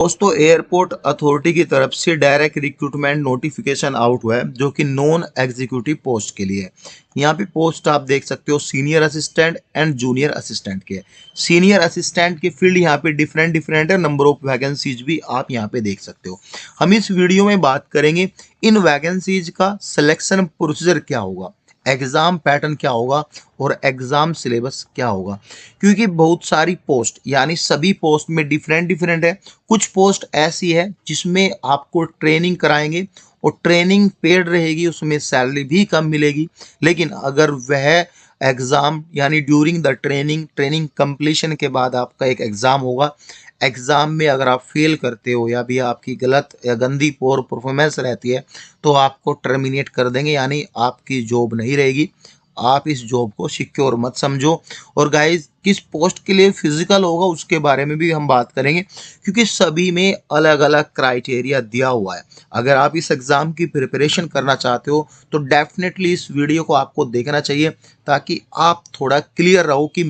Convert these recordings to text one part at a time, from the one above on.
दोस्तों airport authority की तरफ से डायरेक्ट रिक्रूटमेंट नोटिफिकेशन आउट हुआ है जो कि नॉन एग्जीक्यूटिव पोस्ट के लिए है। यहाँ पे पोस्ट आप देख सकते हो senior assistant and junior assistant के। सीनियर असिस्टेंट के फील्ड यहाँ पे डिफरेंट डिफरेंट है, नंबर ऑफ वैकेंसीज भी आप यहाँ पे देख सकते हो। हम इस वीडियो में बात करेंगे इन वैकेंसीज का सिलेक्शन प्रोसीजर क्या होगा, एग्जाम पैटर्न क्या होगा और एग्जाम सिलेबस क्या होगा, क्योंकि बहुत सारी पोस्ट यानी सभी पोस्ट में डिफरेंट डिफरेंट है। कुछ पोस्ट ऐसी है जिसमें आपको ट्रेनिंग कराएंगे और ट्रेनिंग पेड रहेगी, उसमें सैलरी भी कम मिलेगी। लेकिन अगर वह एग्जाम यानी ड्यूरिंग द ट्रेनिंग कंप्लीशन के बाद आपका एक एग्जाम होगा, एग्जाम में अगर आप फेल करते हो या भी आपकी गलत या गंदी पोर परफॉर्मेंस रहती है तो आपको टर्मिनेट कर देंगे, यानी आपकी जॉब नहीं रहेगी। आप इस जॉब को सिक्योर मत समझो। और गाइस किस पोस्ट के लिए फिजिकल होगा उसके बारे में भी हम बात करेंगे, क्योंकि सभी में अलग अलग क्राइटेरिया दिया हुआ है। अगर आप इस एग्जाम की प्रिपरेशन करना चाहते हो तो डेफिनेटली इस वीडियो को आपको देखना चाहिए, ताकि आप थोड़ा क्लियर रहो कि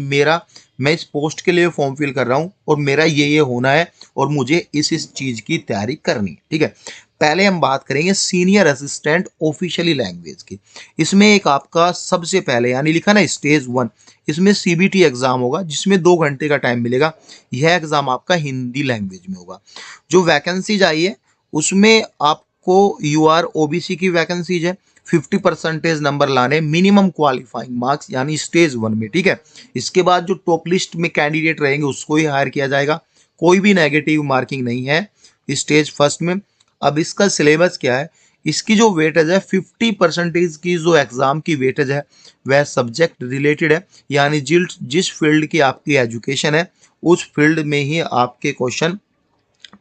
मैं इस पोस्ट के लिए फॉर्म फिल कर रहा हूँ और मेरा ये होना है और मुझे इस चीज की तैयारी करनी है। ठीक है, पहले हम बात करेंगे सीनियर असिस्टेंट ऑफिशियली लैंग्वेज की। इसमें एक आपका सबसे पहले यानी लिखा ना स्टेज 1, इसमें सीबीटी एग्जाम होगा जिसमें 2 घंटे का टाइम मिलेगा। यह एग्जाम आपका हिंदी लैंग्वेज में होगा। जो वैकेंसीज आई है उसमें आपको यूआर ओबीसी की वैकेंसीज है। 50% नंबर लाने, मिनिमम क्वालिफाइंग मार्क्स यानी स्टेज 1 में। ठीक है, इसके बाद जो टॉप लिस्ट में कैंडिडेट रहेंगे उसको ही हायर किया जाएगा, कोई भी नेगेटिव मार्किंग नहीं है स्टेज फर्स्ट में। अब इसका सिलेबस क्या है, इसकी जो वेटेज है 50% की जो एग्जाम की वेटेज है वह सब्जेक्ट रिलेटेड है, यानी जिस फील्ड की आपकी एजुकेशन है उस फील्ड में ही आपके क्वेश्चन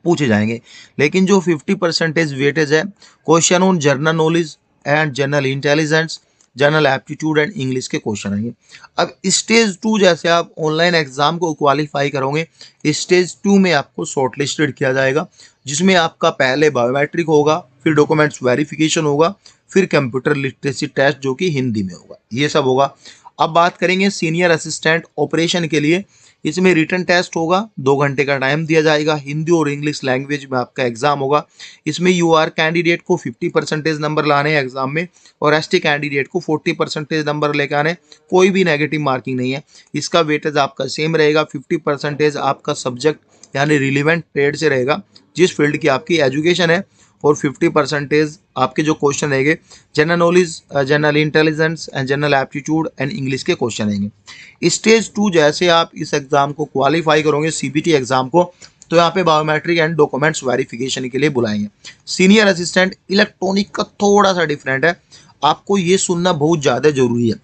पूछे जाएंगे। लेकिन जो 50% वेटेज है, question on general knowledge and general intelligence, general aptitude and English के क्वेश्चन आएंगे। अब स्टेज 2 जैसे आप ऑनलाइन एग्जाम को क्वालिफाई करोगे, स्टेज 2 में आपको शॉर्टलिस्टेड किया जाएगा, जिसमें आपका पहले बायोमेट्रिक होगा, फिर डॉक्यूमेंट्स वेरिफिकेशन होगा, फिर कंप्यूटर लिटरेसी टेस्ट जो कि हिंदी में होगा, ये सब होगा। अब बात करेंगे सीनियर असिस्टेंट ऑपरेशन के लिए। इसमें रिटन टेस्ट होगा, 2 घंटे का टाइम दिया जाएगा, हिंदी और इंग्लिश लैंग्वेज में आपका एग्जाम होगा। इसमें यूआर कैंडिडेट को 50% नंबर लाने हैं एग्जाम में और एसटी कैंडिडेट को 40% नंबर लेकर आने, कोई भी नेगेटिव मार्किंग नहीं है। इसका वेटेज आपका सेम रहेगा, 50% आपका सब्जेक्ट यानी रिलीवेंट ट्रेड से रहेगा, जिस फील्ड की आपकी एजुकेशन है, और 50% आपके जो क्वेश्चन रहेंगे general knowledge, general intelligence and general aptitude and English के क्वेश्चन रहेंगे। स्टेज 2 जैसे आप इस एग्जाम को क्वालिफाई करोगे सीबीटी एग्जाम को, तो यहाँ पे बायोमेट्रिक एंड डॉक्यूमेंट्स वेरिफिकेशन के लिए बुलाएंगे। सीनियर असिस्टेंट इलेक्ट्रॉनिक का थोड़ा सा डिफरेंट है, आपको ये सुनना बहुत ज़्यादा जरूरी है।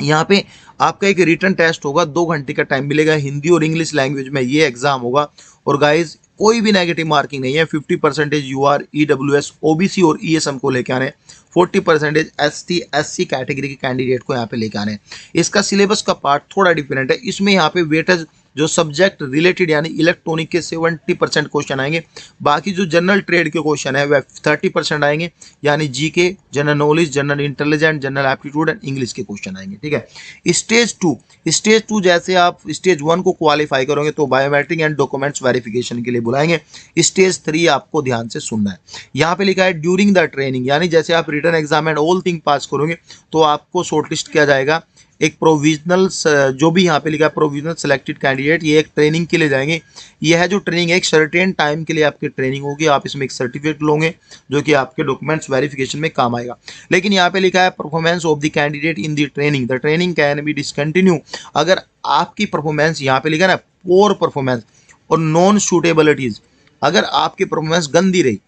यहाँ पे आपका एक रिटन टेस्ट होगा, 2 घंटे का टाइम मिलेगा, हिंदी और इंग्लिश लैंग्वेज में ये एग्जाम होगा। और गाइज कोई भी नेगेटिव मार्किंग नहीं है, 50% यूआर, ईडब्ल्यूएस, ओबीसी और ईएसएम को लेके आने, 40% एसटी एससी कैटेगरी के कैंडिडेट को यहाँ पे लेके आने। इसका सिलेबस का पार्ट थोड़ा डिफरेंट है, इसमें यहाँ पे वेटेज जो सब्जेक्ट रिलेटेड यानी इलेक्ट्रॉनिक के 70% क्वेश्चन आएंगे, बाकी जो जनरल ट्रेड के क्वेश्चन है वह 30% आएंगे, यानी GK, general knowledge, general intelligence, general aptitude and English के क्वेश्चन आएंगे। ठीक है, स्टेज 2 जैसे आप स्टेज 1 को क्वालिफाई करोगे तो बायोमेट्रिक एंड डॉक्यूमेंट्स वेरिफिकेशन के लिए बुलाएंगे। स्टेज 3 आपको ध्यान से सुनना है, यहाँ पे लिखा है ड्यूरिंग द ट्रेनिंग, यानी जैसे आप written exam and all thing pass करोगे तो आपको शॉर्टलिस्ट किया जाएगा। एक प्रोविजनल, जो भी यहाँ पे लिखा है प्रोविजनल सिलेक्टेड कैंडिडेट, ये एक ट्रेनिंग के लिए जाएंगे। यह है जो ट्रेनिंग है एक सर्टेन टाइम के लिए आपकी ट्रेनिंग होगी, आप इसमें एक सर्टिफिकेट लोगे जो कि आपके डॉक्यूमेंट्स वेरिफिकेशन में काम आएगा। लेकिन यहाँ पे लिखा है performance of the candidate in the training can be discontinue. अगर आपकी परफॉर्मेंस, यहाँ पे लिखा है ना पोर परफॉर्मेंस और नॉन सूटेबिलिटीज, अगर आपकी परफॉर्मेंस गंदी रही,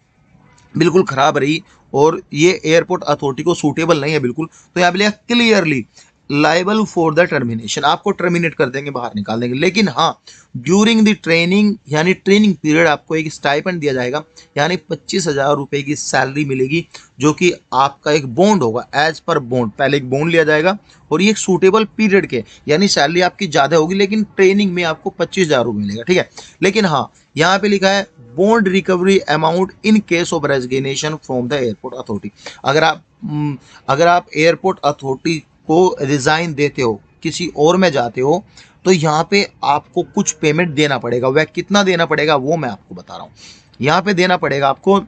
बिल्कुल खराब रही और ये एयरपोर्ट अथॉरिटी को सूटेबल नहीं है बिल्कुल, तो यहाँ पे लिखा clearly liable for the termination, आपको टर्मिनेट कर देंगे, बाहर निकाल देंगे। लेकिन हाँ, ड्यूरिंग द ट्रेनिंग यानी ट्रेनिंग पीरियड आपको एक स्टाइपेंड दिया जाएगा, यानी 25,000 रुपये की सैलरी मिलेगी, जो कि आपका एक बॉन्ड होगा, एज पर बॉन्ड। पहले एक बॉन्ड लिया जाएगा और ये एक सूटेबल पीरियड के, यानी सैलरी आपकी ज़्यादा होगी लेकिन ट्रेनिंग में आपको 25,000 रुपये मिलेगा। ठीक है, लेकिन हाँ यहाँ पे लिखा है bond recovery amount in case of resignation from the airport authority. अगर आप एयरपोर्ट अथॉरिटी को रिजाइन देते हो, किसी और में जाते हो, तो यहाँ पे आपको कुछ पेमेंट देना पड़ेगा। वह कितना देना पड़ेगा वो मैं आपको बता रहा हूँ। यहाँ पे देना पड़ेगा आपको,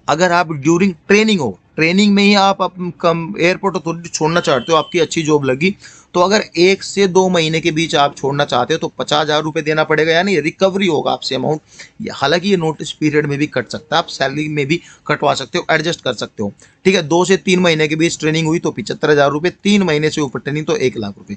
अगर आप ड्यूरिंग ट्रेनिंग हो, ट्रेनिंग में ही आप कम एयरपोर्ट अथॉरिटी छोड़ना चाहते हो, आपकी अच्छी जॉब लगी, तो अगर 1 से 2 महीने के बीच आप छोड़ना चाहते हो तो 50,000 रुपये देना पड़ेगा, यानी रिकवरी होगा आपसे अमाउंट। हालांकि ये नोटिस पीरियड में भी कट सकता है, आप सैलरी में भी कटवा सकते हो, एडजस्ट कर सकते हो। ठीक है, 2 से 3 महीने के बीच ट्रेनिंग हुई तो 75,000 रुपये, 3 महीने से ऊपर ट्रेनिंग तो 1 लाख रुपये।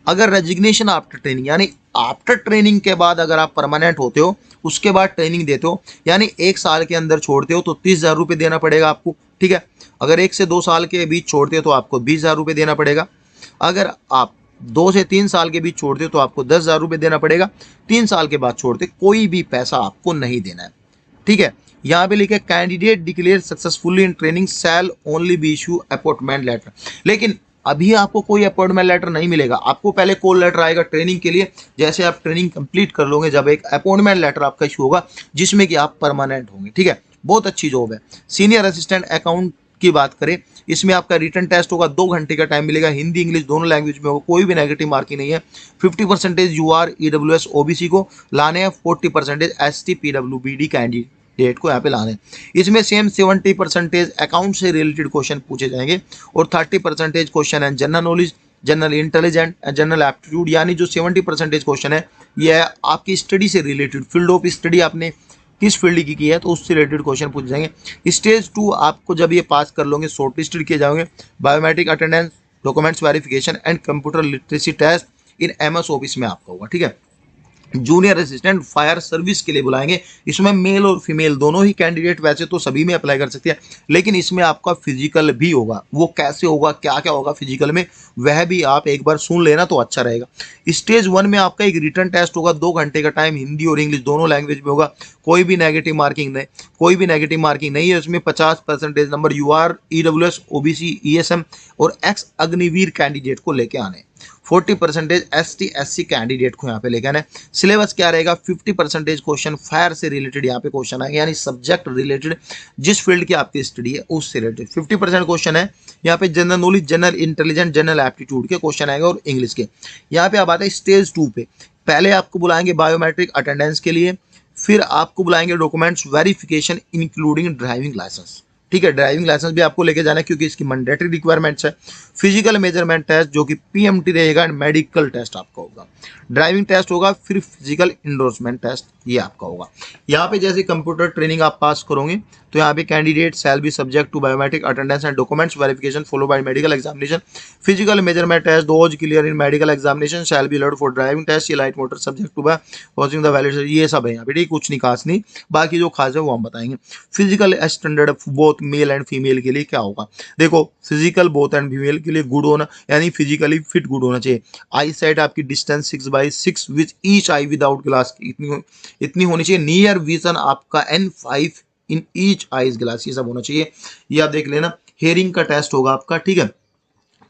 अगर रेजिग्नेशन आफ्टर ट्रेनिंग, यानी आफ्टर ट्रेनिंग के बाद अगर आप परमानेंट होते हो, उसके बाद ट्रेनिंग देते हो, यानी 1 साल के अंदर छोड़ते हो तो 30,000 रुपये देना पड़ेगा आपको। ठीक है, अगर 1 से 2 साल के बीच छोड़ते हो तो आपको 20,000 रुपये देना पड़ेगा। अगर आप 2 से 3 साल के बीच छोड़ते हो तो आपको 10,000 रुपये देना पड़ेगा। 3 साल के बाद छोड़ते कोई भी पैसा आपको नहीं देना है। ठीक है, यहाँ पे लिखे candidate declare successfully in training shall only be issue appointment letter. लेकिन अभी आपको कोई अपॉइंटमेंट लेटर नहीं मिलेगा, आपको पहले कॉल लेटर आएगा ट्रेनिंग के लिए। जैसे आप ट्रेनिंग कंप्लीट कर लोगे, जब एक अपॉइंटमेंट लेटर आपका इशू होगा जिसमें कि आप परमानेंट होंगे। ठीक है, बहुत अच्छी जॉब है। सीनियर असिस्टेंट अकाउंट की बात करें, इसमें आपका रिटन टेस्ट होगा, 2 घंटे का टाइम मिलेगा, हिंदी इंग्लिश दोनों लैंग्वेज में होगा, कोई भी नेगेटिव मार्किंग नहीं है। 50% यूआर ईडब्ल्यूएस ओबीसी को लाने हैं, 40% एसटी पीडब्ल्यूबीडी कैंडिडेट को यहाँ पे लाने हैं। इसमें सेम 70% अकाउंट से रिलेटेड क्वेश्चन पूछे जाएंगे और 30% क्वेश्चन है general knowledge, general intelligent, general aptitude. यानी जो 70% क्वेश्चन है यह आपकी स्टडी से रिलेटेड, फील्ड ऑफ स्टडी आपने किस फील्ड की है तो उससे रिलेटेड क्वेश्चन पूछ जाएंगे। स्टेज 2 आपको जब ये पास कर लोगे शॉर्ट लिस्टेड किए जाओगे, biometric attendance, documents verification and computer literacy test in MS Office में आपका होगा। ठीक है, जूनियर असिस्टेंट फायर सर्विस के लिए बुलाएंगे। इसमें मेल और फीमेल दोनों ही कैंडिडेट, वैसे तो सभी में अप्लाई कर सकते हैं, लेकिन इसमें आपका फिजिकल भी होगा। वो कैसे होगा, क्या क्या होगा फिजिकल में, वह भी आप एक बार सुन लेना तो अच्छा रहेगा। स्टेज 1 में आपका एक रिटन टेस्ट होगा, 2 घंटे का टाइम, हिंदी और इंग्लिश दोनों लैंग्वेज में होगा, कोई भी नेगेटिव मार्किंग नहीं, कोई भी नेगेटिव मार्किंग नहीं है। इसमें 50% number UR EWS OBC ESM और एक्स अग्निवीर कैंडिडेट को लेके आने, 40% एसटी एससी कैंडिडेट को यहाँ पे लेकर आना है। सिलेबस क्या रहेगा, 50% क्वेश्चन फायर से रिलेटेड यहाँ पे क्वेश्चन आएंगे, यानी सब्जेक्ट रिलेटेड, जिस फील्ड की आपकी स्टडी है उससे रिलेटेड। 50% क्वेश्चन है यहाँ पे general knowledge, general intelligence, general aptitude के क्वेश्चन आएंगे और इंग्लिश के। यहाँ पे आप आते हैं स्टेज 2 पे। पहले आपको बुलाएंगे बायोमेट्रिक अटेंडेंस के लिए, फिर आपको बुलाएंगे documents verification including driving licence. ठीक है, ड्राइविंग लाइसेंस भी आपको लेके जाना है क्योंकि इसकी मैंडेटरी रिक्वायरमेंट्स है। फिजिकल मेजरमेंट टेस्ट जो कि पीएमटी रहेगा एंड मेडिकल टेस्ट आपका होगा। ड्राइविंग टेस्ट होगा, फिर फिजिकल इंडोर्समेंट टेस्ट ये आपका होगा। यहाँ पे जैसे कंप्यूटर ट्रेनिंग आप पास करोगे तो यहाँ पे candidate shall be subject to biometric attendance and documents verification follow by medical examination. Physical measurement test those clear in medical examination shall be allowed for driving test, ये light motor subject to by watching the valid, ये सब है यहाँ पे। ठीक, कुछ नहीं खास नहीं, बाकी जो खास है वो हम बताएंगे। Physical standard both male and female के लिए क्या होगा, देखो फिजिकल बोथ एंड फीमेल के लिए गुड होना, यानी फिजिकली फिट गुड होना चाहिए। आई साइड आपकी distance 6/6 with each I without glass इतनी होनी चाहिए। नियर विजन आपका N5 in each eyes glass, ये सब होना चाहिए। ये आप देख लेना। हेयरिंग का टेस्ट होगा आपका, ठीक है,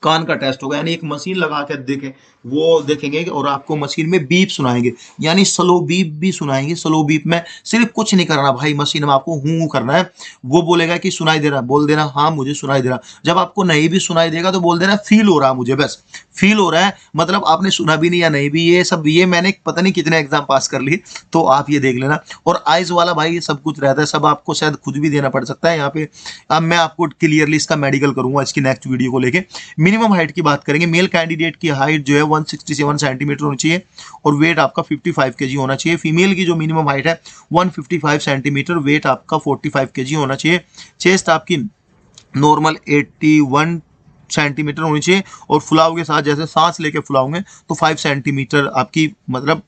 कान का टेस्ट होगा, यानी एक मशीन लगा के देखें, वो देखेंगे और आपको मशीन में बीप सुनाएंगे, यानी स्लो बीप भी सुनाएंगे। स्लो बीप में सिर्फ कुछ नहीं करना भाई, मशीन में आपको हूं करना है। वो बोलेगा कि सुनाई दे रहा, बोल देना हाँ मुझे सुनाई दे रहा। जब आपको नहीं भी सुनाई देगा तो बोल देना फील हो रहा मुझे, बस फील हो रहा है, मतलब आपने सुना भी नहीं या नहीं भी। ये सब ये मैंने पता नहीं कितने एग्जाम पास कर लिए, तो आप ये देख लेना। और आइज वाला भाई ये सब कुछ रहता है, सब आपको शायद खुद भी देना पड़ सकता है यहाँ पे। अब मैं आपको क्लियरली इसका मेडिकल करूंगा इसकी नेक्स्ट वीडियो को लेके। मिनिमम हाइट की बात करेंगे, मेल कैंडिडेट की हाइट जो है 167 सेंटीमीटर होनी चाहिए और वेट आपका 55 केजी होना चाहिए। फीमेल की जो मिनिमम हाइट है 155 सेंटीमीटर, वेट आपका 45 केजी होना चाहिए। चेस्ट आपकी नॉर्मल 81 सेंटीमीटर होनी चाहिए और फुलाव के साथ जैसे सांस लेके फुलाओगे तो 5 सेंटीमीटर आपकी मतलब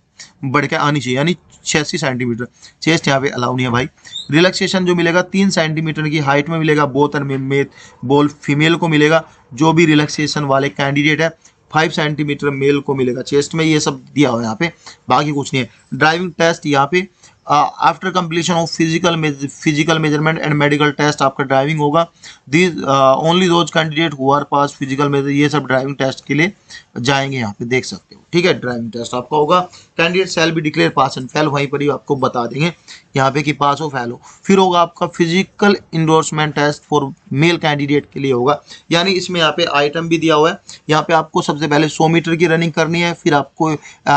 बढ़ के आनी चाहिए, यानी 86 सेंटीमीटर। चेस्ट यहाँ पे अलाउ नहीं है भाई। रिलैक्सेशन जो मिलेगा 3 सेंटीमीटर की हाइट में मिलेगा, बोथ में बोल फीमेल को मिलेगा। जो भी रिलैक्सेशन वाले कैंडिडेट है 5 सेंटीमीटर मेल को मिलेगा चेस्ट में। ये सब दिया हुआ है यहाँ पे, बाकी कुछ नहीं है। ड्राइविंग टेस्ट यहाँ पे after completion of physical measurement and medical test आपका ड्राइविंग होगा। These only those candidate who are pass physical measure, ये सब ड्राइविंग टेस्ट के लिए जाएंगे, यहाँ पे देख सकते हो। ठीक है, ड्राइविंग टेस्ट आपका होगा। Candidate shall be declare pass and fail, वहीं पर ही आपको बता देंगे यहाँ पे कि पास हो फेल हो। फिर होगा आपका physical endorsement test for male candidate के लिए होगा, यानी इसमें यहाँ पे आइटम भी दिया हुआ है। यहाँ पे आपको सबसे पहले 100 मीटर की रनिंग करनी है, फिर आपको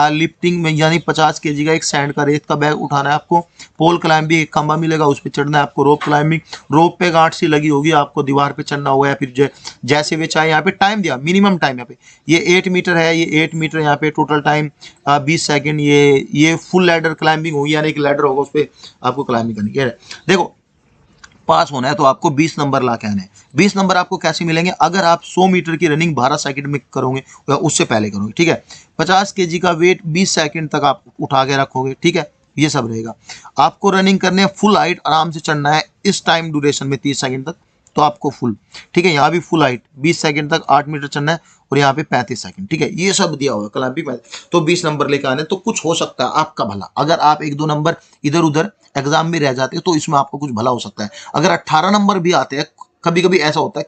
लिफ्टिंग में यानी 50 kg का एक सैंड का रेत का बैग उठाना है आपको, पोल क्लाइंबिंग एक खंबा मिलेगा उस पर चढ़ना है आपको, रोप क्लाइंबिंग रोप पे गांठ सी लगी होगी आपको दीवार पे चढ़ना होगा, या फिर जैसे वे चाहे। यहाँ पे टाइम दिया मिनिमम टाइम, यहाँ पे ये 8 मीटर है, ये 8 मीटर यहाँ पे टोटल टाइम 20 सेकंड। ये फुल लैडर क्लाइंबिंग होगी, यानी एक लैडर होगा उस पर आपको क्लाइंबिंग करनी है। देखो पास होना है तो आपको 20 नंबर ला के आने हैं। 20 नंबर आपको कैसे मिलेंगे? अगर आप 100 मीटर की रनिंग 12 सेकंड में करोगे या उससे पहले करोगे, ठीक है। 50 kg का वेट 20 सेकंड तक आप उठा के रखोगे, ठीक है, ये सब रहेगा। आपको रनिंग करने है फुल हाइट, आराम से चढ़ना है इस टाइम ड्यूरेशन में 30 सेकंड तक, तो आपको फुल, ठीक है। यहाँ भी फुल हाइट 20 सेकंड तक 8 मीटर चलना है, और यहाँ पे 35 सेकंड, ठीक है। ये सब दिया हुआ है क्लाइंबिंग, तो 20 नंबर लेकर आने। तो कुछ हो सकता है आपका भला, अगर आप 1-2 नंबर इधर उधर एग्जाम में रह जाते हैं तो इसमें आपको कुछ भला हो सकता है। अगर 18 नंबर भी आते हैं, कभी कभी ऐसा होता है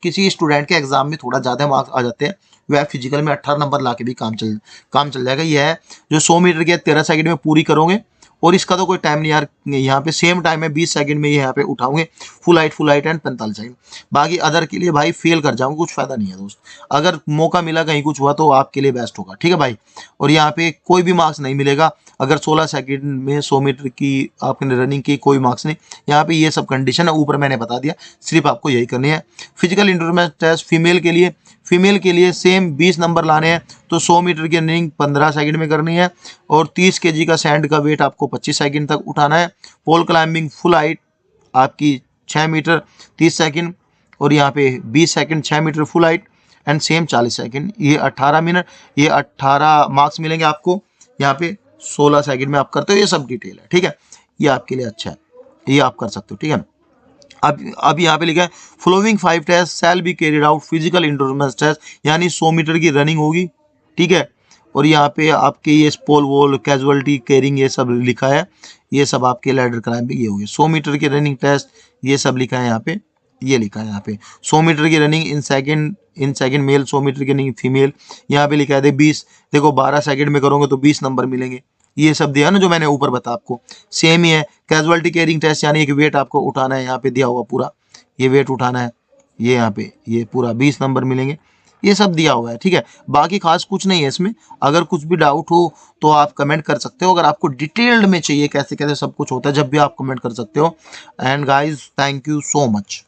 किसी स्टूडेंट के एग्जाम में थोड़ा ज्यादा मार्क्स आ जाते हैं, वह फिजिकल में 18 नंबर ला के भी काम चल जाएगा। यह है जो 100 मीटर के 13 सेकंड में पूरी करोगे, और इसका तो कोई टाइम नहीं यार, यहाँ पे सेम टाइम है 20 सेकंड में, ये यहाँ पे उठाओगे फुल हाइट एंड 45 सेकंड। बाकी अदर के लिए भाई फेल कर जाऊंगा, कुछ फायदा नहीं है दोस्त। अगर मौका मिला कहीं कुछ हुआ तो आपके लिए बेस्ट होगा, ठीक है भाई। और यहाँ पे कोई भी मार्क्स नहीं मिलेगा अगर 16 सेकंड में 100 मीटर की आपने रनिंग की, कोई मार्क्स नहीं। यहाँ पे ये सब कंडीशन है, ऊपर मैंने बता दिया, सिर्फ आपको यही करनी है। फिजिकल इंडोर्समेंट टेस्ट फीमेल के लिए सेम 20 नंबर लाने हैं, तो 100 मीटर की रनिंग 15 सेकंड में करनी है, और 30 kg का सैंड का वेट आपको 25 सेकंड तक उठाना है। पोल क्लाइंबिंग फुल हाइट आपकी 6 मीटर 30 सेकंड, और यहाँ पे 20 second 6 metre full height and same 40 second, ये 18 मिनट, ये 18 मार्क्स मिलेंगे आपको। यहाँ पे 16 सेकंड में आप करते हो, ये सब डिटेल है, ठीक है। ये आपके लिए अच्छा है, ये आप कर सकते हो, ठीक है। अब यहाँ पे लिखा है following 5 test shall be carried out physical endorsement test, यानी 100 मीटर की रनिंग होगी, ठीक है। और यहाँ पे आपके ये पोल वॉल कैजुअलिटी कैरिंग ये सब लिखा है, ये सब आपके लैडर क्लाइंबिंग ये होगी। 100 मीटर की रनिंग टेस्ट ये सब लिखा है यहाँ पे, ये लिखा है यहाँ पे 100 मीटर की running in second male, 100 metre की रनिंग फीमेल। यहाँ पे लिखा है 20, देखो 12 सेकंड में करोगे तो 20 नंबर मिलेंगे। ये सब दिया ना जो मैंने ऊपर बता आपको, सेम ही है। कैजुअलिटी कैरिंग टेस्ट यानी एक वेट आपको उठाना है, यहाँ पे दिया हुआ पूरा ये वेट उठाना है, ये यहाँ पे ये पूरा 20 नंबर मिलेंगे, ये सब दिया हुआ है, ठीक है। बाकी खास कुछ नहीं है इसमें। अगर कुछ भी डाउट हो तो आप कमेंट कर सकते हो, अगर आपको डिटेल्ड में चाहिए कैसे कैसे सब कुछ होता है जब भी आप कमेंट कर सकते हो। And guys thank you so much.